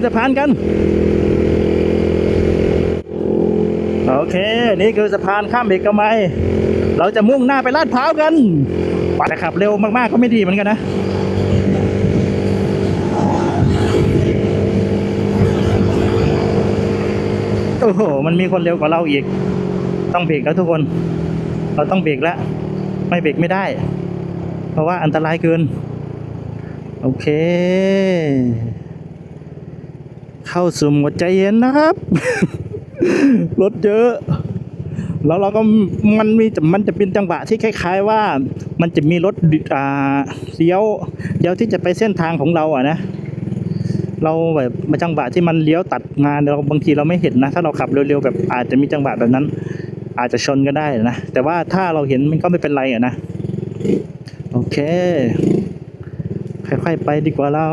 สะพานกันโอเคนี่คือสะพานข้ามเอกมัยเราจะมุ่งหน้าไปลาดพร้าวกันปัดขับเร็วมากๆก็ไม่ดีเหมือนกันนะโอ้โหมันมีคนเร็วกว่าเราอีกต้องเบรกแล้วทุกคนเราต้องเบรกแล้วไม่เบรกไม่ได้เพราะว่าอันตรายเกินโอเคเข้าสู่โหมดใจเย็นนะครับ รถเยอะแล้วเราก็มันจะเป็นจังหวะที่คล้ายๆว่ามันจะมีรถเลี้ยวที่จะไปเส้นทางของเราอ่ะนะเราแบบมาจังหวะที่มันเลี้ยวตัดงานเราบางทีเราไม่เห็นนะถ้าเราขับเร็วๆแบบอาจจะมีจังหวะแบบนั้นอาจจะชนก็ได้นะแต่ว่าถ้าเราเห็นมันก็ไม่เป็นไรอ่ะนะโอเคค่อยๆไปดีกว่าเรา